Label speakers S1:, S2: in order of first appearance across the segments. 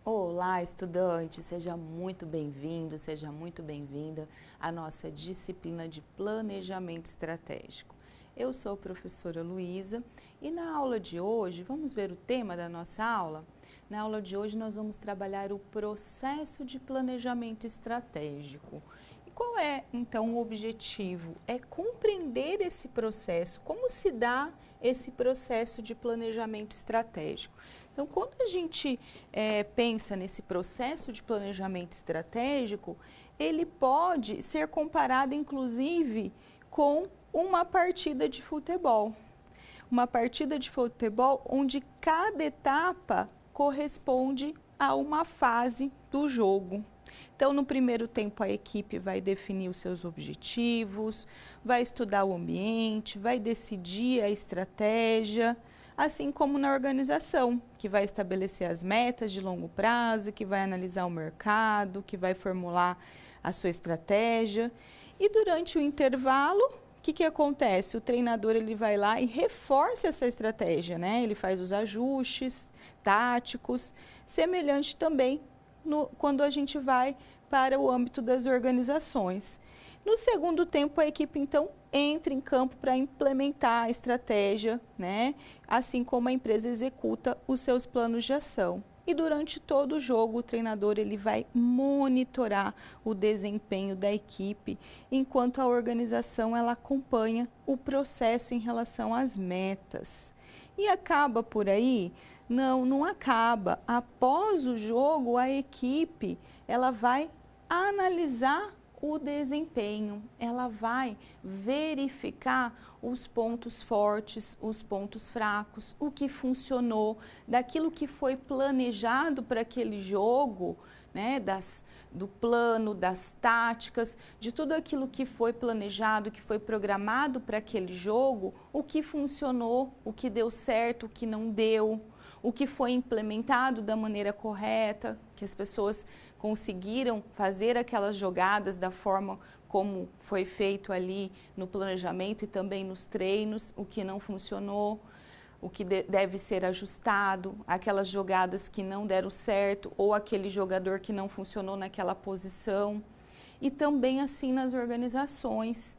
S1: Olá, estudante! Seja muito bem-vindo, seja muito bem-vinda à nossa disciplina de Planejamento Estratégico. Eu sou a professora Luísa e na aula de hoje, vamos ver o tema da nossa aula? Na aula de hoje nós vamos trabalhar o processo de planejamento estratégico. E qual é, então, o objetivo? É compreender esse processo, como se dá esse processo de planejamento estratégico. Então, quando a gente pensa nesse processo de planejamento estratégico, ele pode ser comparado, inclusive, com uma partida de futebol. Uma partida de futebol onde cada etapa corresponde a uma fase do jogo. Então, no primeiro tempo, a equipe vai definir os seus objetivos, vai estudar o ambiente, vai decidir a estratégia, assim como na organização, que vai estabelecer as metas de longo prazo, que vai analisar o mercado, que vai formular a sua estratégia. E durante o intervalo, o que acontece? O treinador ele vai lá e reforça essa estratégia, né? Ele faz os ajustes táticos, semelhante também quando a gente vai para o âmbito das organizações. No segundo tempo, a equipe, então, entra em campo para implementar a estratégia, né? Assim como a empresa executa os seus planos de ação. E durante todo o jogo, o treinador ele vai monitorar o desempenho da equipe, enquanto a organização ela acompanha o processo em relação às metas. E acaba por aí? Não acaba. Após o jogo, a equipe ela vai analisar o desempenho, ela vai verificar os pontos fortes, os pontos fracos, o que funcionou, daquilo que foi planejado para aquele jogo, né, do plano, das táticas, de tudo aquilo que foi planejado, que foi programado para aquele jogo, o que funcionou, o que deu certo, o que não deu, o que foi implementado da maneira correta, que as pessoas conseguiram fazer aquelas jogadas da forma como foi feito ali no planejamento e também nos treinos, o que não funcionou, o que deve ser ajustado, aquelas jogadas que não deram certo ou aquele jogador que não funcionou naquela posição. E também assim nas organizações,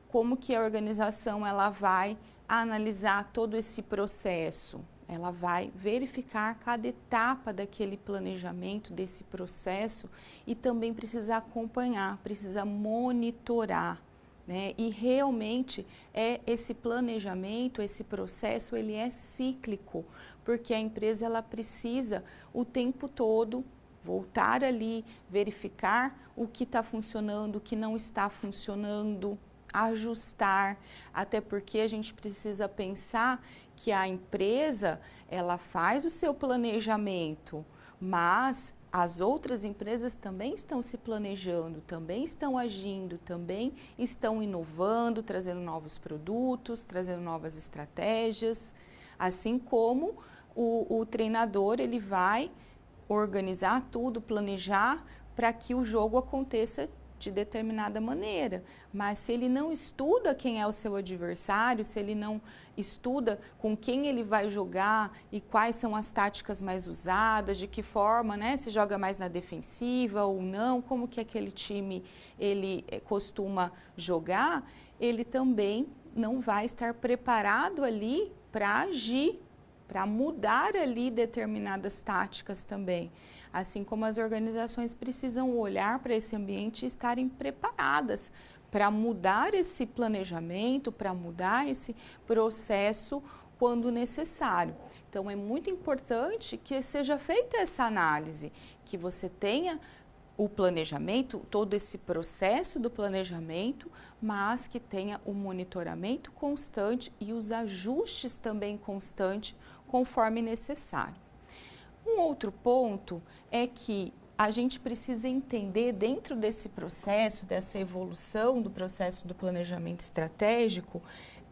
S1: como que a organização ela vai analisar todo esse processo. Ela vai verificar cada etapa daquele planejamento, desse processo e também precisa acompanhar, precisa monitorar, né? E realmente esse planejamento, esse processo, ele é cíclico, porque a empresa ela precisa o tempo todo voltar ali, verificar o que está funcionando, o que não está funcionando, ajustar, até porque a gente precisa pensar que a empresa, ela faz o seu planejamento, mas as outras empresas também estão se planejando, também estão agindo, também estão inovando, trazendo novos produtos, trazendo novas estratégias, assim como o treinador, ele vai organizar tudo, planejar para que o jogo aconteça de determinada maneira, mas se ele não estuda quem é o seu adversário, se ele não estuda com quem ele vai jogar e quais são as táticas mais usadas, de que forma, né, se joga mais na defensiva ou não, como que aquele time ele costuma jogar, ele também não vai estar preparado ali para agir, para mudar ali determinadas táticas também. Assim como as organizações precisam olhar para esse ambiente e estarem preparadas para mudar esse planejamento, para mudar esse processo quando necessário. Então, é muito importante que seja feita essa análise, que você tenha o planejamento, todo esse processo do planejamento, mas que tenha o monitoramento constante e os ajustes também constantes conforme necessário. Um outro ponto é que a gente precisa entender dentro desse processo, dessa evolução do processo do planejamento estratégico,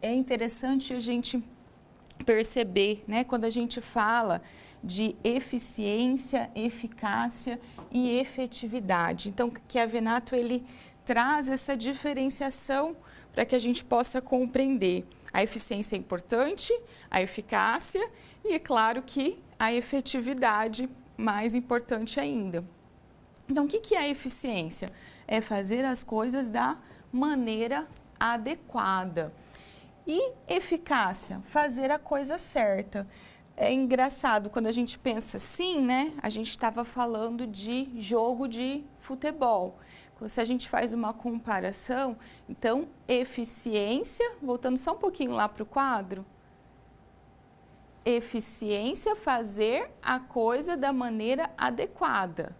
S1: é interessante a gente perceber, né, quando a gente fala de eficiência, eficácia e efetividade. Então, que a Venato ele traz essa diferenciação para que a gente possa compreender. A eficiência é importante, a eficácia e é claro que a efetividade mais importante ainda. Então, o que é a eficiência? É fazer as coisas da maneira adequada. E eficácia? Fazer a coisa certa. É engraçado, quando a gente pensa assim, né? A gente estava falando de jogo de futebol. Se a gente faz uma comparação, então, eficiência, voltando só um pouquinho lá para o quadro. Eficiência, fazer a coisa da maneira adequada.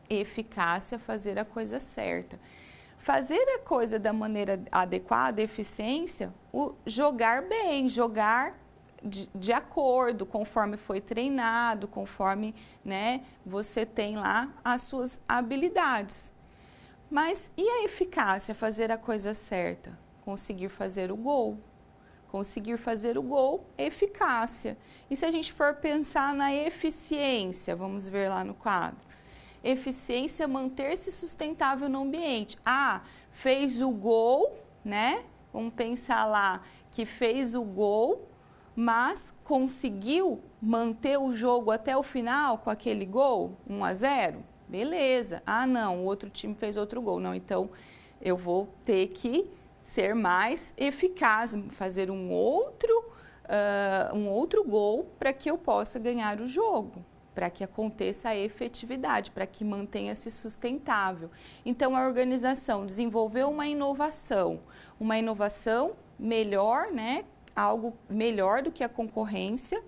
S1: Eficácia, fazer a coisa certa. Fazer a coisa da maneira adequada, eficiência, o jogar bem, jogar de acordo, conforme foi treinado, conforme, né, você tem lá as suas habilidades. Mas e a eficácia, fazer a coisa certa? Conseguir fazer o gol. Conseguir fazer o gol, eficácia. E se a gente for pensar na eficiência, vamos ver lá no quadro. Eficiência, manter-se sustentável no ambiente. Ah, fez o gol, né? Vamos pensar lá que fez o gol, mas conseguiu manter o jogo até o final com aquele gol, 1-0? Beleza. Ah, não, o outro time fez outro gol. Não, então eu vou ter que ser mais eficaz, fazer um outro gol para que eu possa ganhar o jogo, para que aconteça a efetividade, para que mantenha-se sustentável. Então, a organização desenvolveu uma inovação melhor, né? Algo melhor do que a concorrência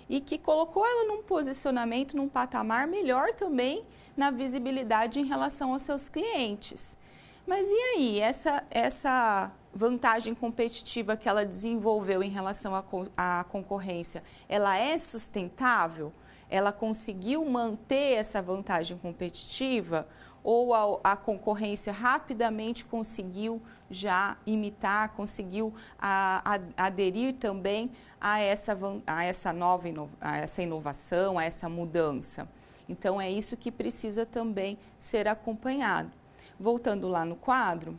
S1: e que colocou ela num posicionamento, num patamar melhor também na visibilidade em relação aos seus clientes. Mas e aí, essa vantagem competitiva que ela desenvolveu em relação à concorrência, ela é sustentável? Ela conseguiu manter essa vantagem competitiva? Ou a concorrência rapidamente conseguiu já imitar, conseguiu aderir também a essa inovação, a essa mudança? Então, é isso que precisa também ser acompanhado. Voltando lá no quadro,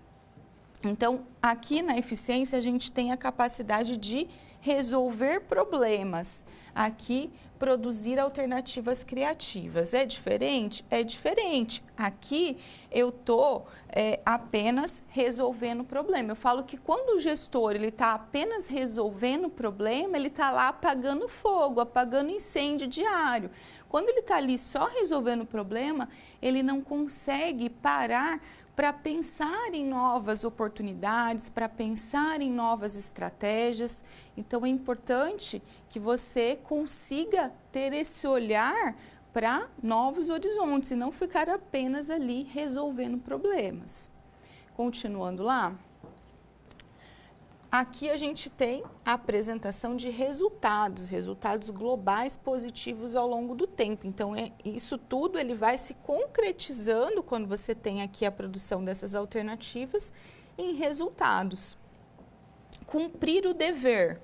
S1: então, aqui na eficiência a gente tem a capacidade de resolver problemas. Aqui, produzir alternativas criativas. É diferente? É diferente. Aqui, eu estou apenas resolvendo o problema. Eu falo que quando o gestor está apenas resolvendo o problema, ele está lá apagando fogo, apagando incêndio diário. Quando ele está ali só resolvendo o problema, ele não consegue parar para pensar em novas oportunidades, para pensar em novas estratégias. Então, é importante que você consiga ter esse olhar para novos horizontes e não ficar apenas ali resolvendo problemas. Continuando lá. Aqui a gente tem a apresentação de resultados globais positivos ao longo do tempo. Então, isso tudo ele vai se concretizando quando você tem aqui a produção dessas alternativas em resultados. Cumprir o dever.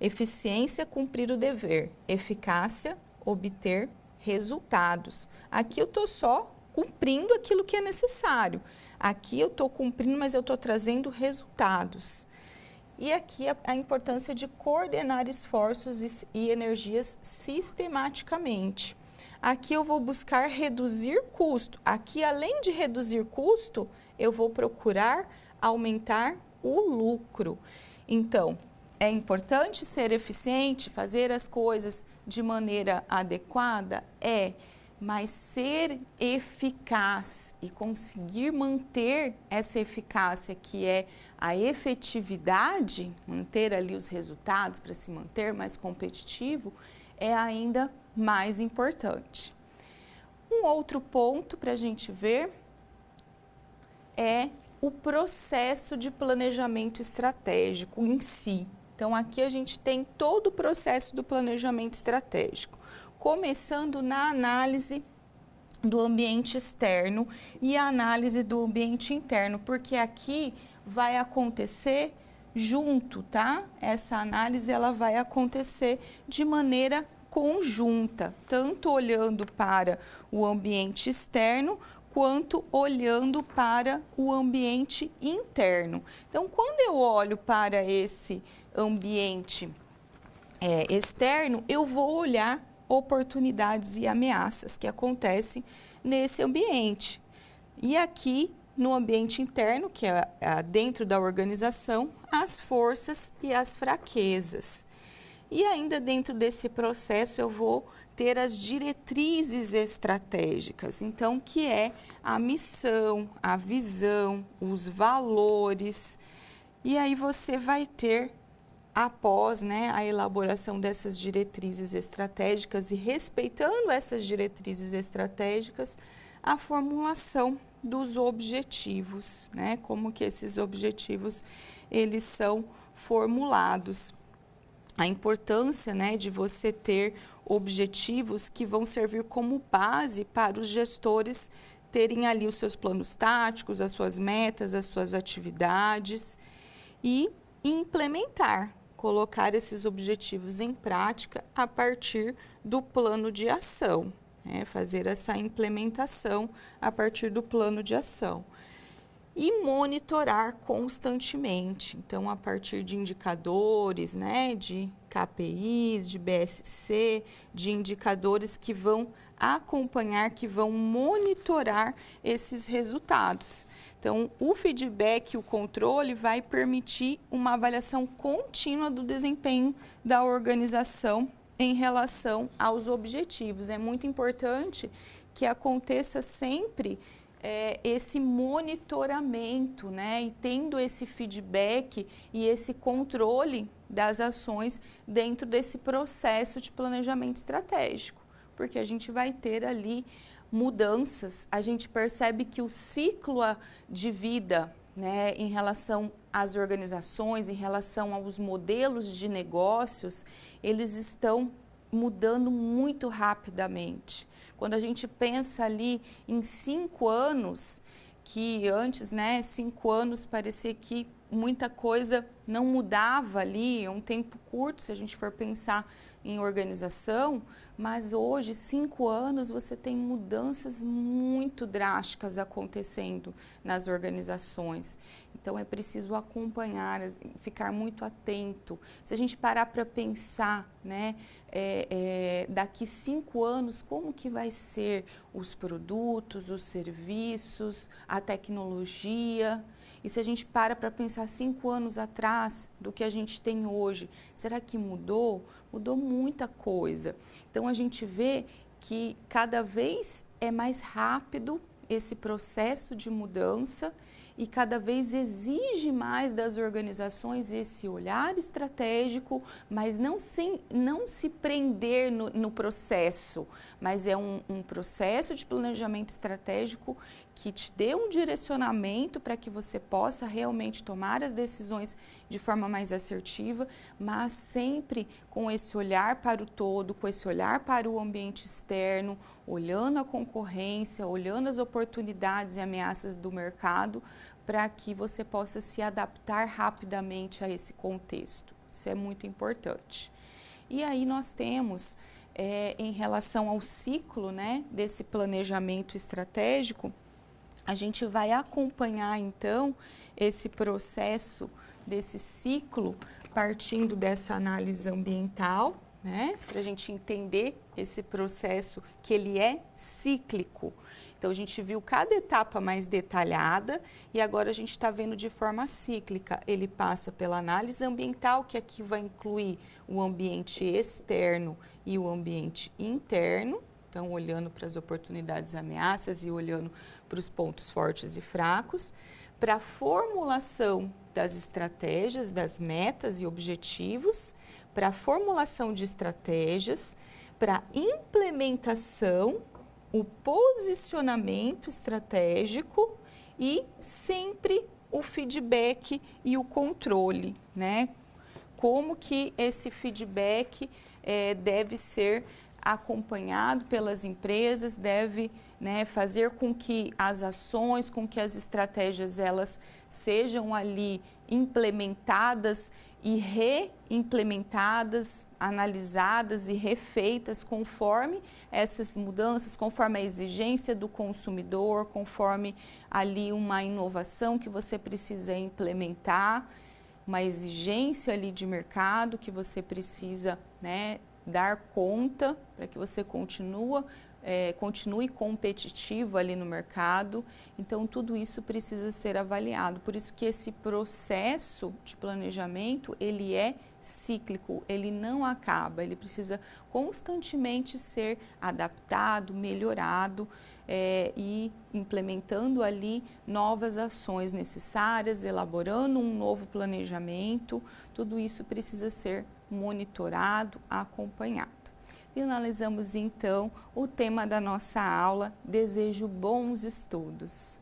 S1: Eficiência, cumprir o dever. Eficácia, obter resultados. Aqui eu estou só cumprindo aquilo que é necessário. Aqui eu estou cumprindo, mas eu estou trazendo resultados. E aqui a importância de coordenar esforços e energias sistematicamente. Aqui eu vou buscar reduzir custo. Aqui, além de reduzir custo, eu vou procurar aumentar o lucro. Então, é importante ser eficiente, fazer as coisas de maneira adequada? Mas ser eficaz e conseguir manter essa eficácia, que é a efetividade, manter ali os resultados para se manter mais competitivo, é ainda mais importante. Um outro ponto para a gente ver é o processo de planejamento estratégico em si. Então, aqui a gente tem todo o processo do planejamento estratégico, começando na análise do ambiente externo e a análise do ambiente interno, porque aqui vai acontecer junto, tá? Essa análise ela vai acontecer de maneira conjunta, tanto olhando para o ambiente externo quanto olhando para o ambiente interno. Então, quando eu olho para esse ambiente externo, eu vou olhar oportunidades e ameaças que acontecem nesse ambiente. E aqui, no ambiente interno, que é dentro da organização, as forças e as fraquezas. E ainda dentro desse processo eu vou ter as diretrizes estratégicas, então que é a missão, a visão, os valores. E aí você vai ter, após, né, a elaboração dessas diretrizes estratégicas e respeitando essas diretrizes estratégicas, a formulação dos objetivos, né, como que esses objetivos eles são formulados. A importância, né, de você ter objetivos que vão servir como base para os gestores terem ali os seus planos táticos, as suas metas, as suas atividades e implementar, colocar esses objetivos em prática a partir do plano de ação, né, fazer essa implementação a partir do plano de ação. E monitorar constantemente, então a partir de indicadores, né, de KPIs, de BSC, de indicadores que vão acompanhar, que vão monitorar esses resultados. Então, o feedback, o controle vai permitir uma avaliação contínua do desempenho da organização em relação aos objetivos. É muito importante que aconteça sempre esse monitoramento, né, e tendo esse feedback e esse controle das ações dentro desse processo de planejamento estratégico, porque a gente vai ter ali mudanças, a gente percebe que o ciclo de vida, né, em relação às organizações, em relação aos modelos de negócios, eles estão mudando muito rapidamente. Quando a gente pensa ali em 5 anos, que antes, né, 5 anos parecia que muita coisa não mudava ali, é um tempo curto se a gente for pensar em organização, mas hoje, 5 anos, você tem mudanças muito drásticas acontecendo nas organizações. Então, é preciso acompanhar, ficar muito atento. Se a gente parar para pensar, né, daqui 5 anos, como que vai ser os produtos, os serviços, a tecnologia? E se a gente para pensar 5 anos atrás do que a gente tem hoje, será que mudou? Mudou muita coisa. Então, a gente vê que cada vez é mais rápido esse processo de mudança e cada vez exige mais das organizações esse olhar estratégico, mas não se prender no processo, mas é um processo de planejamento estratégico que te dê um direcionamento para que você possa realmente tomar as decisões de forma mais assertiva, mas sempre com esse olhar para o todo, com esse olhar para o ambiente externo, olhando a concorrência, olhando as oportunidades e ameaças do mercado, para que você possa se adaptar rapidamente a esse contexto. Isso é muito importante. E aí nós temos, em relação ao ciclo, né, desse planejamento estratégico, a gente vai acompanhar então esse processo desse ciclo partindo dessa análise ambiental, né, para a gente entender esse processo que ele é cíclico. Então, a gente viu cada etapa mais detalhada e agora a gente está vendo de forma cíclica. Ele passa pela análise ambiental, que aqui vai incluir o ambiente externo e o ambiente interno. Então, olhando para as oportunidades e ameaças e olhando para os pontos fortes e fracos, para a formulação das estratégias, das metas e objetivos, para a formulação de estratégias, para a implementação, o posicionamento estratégico e sempre o feedback e o controle, né? Como que esse feedback deve ser acompanhado pelas empresas, deve, né, fazer com que as ações, com que as estratégias elas sejam ali implementadas e reimplementadas, analisadas e refeitas conforme essas mudanças, conforme a exigência do consumidor, conforme ali uma inovação que você precisa implementar, uma exigência ali de mercado que você precisa, né, dar conta, para que você continue competitivo ali no mercado. Então, tudo isso precisa ser avaliado. Por isso que esse processo de planejamento, ele é cíclico, ele não acaba, ele precisa constantemente ser adaptado, melhorado e implementando ali novas ações necessárias, elaborando um novo planejamento. Tudo isso precisa ser monitorado, acompanhado. Finalizamos então o tema da nossa aula. Desejo bons estudos.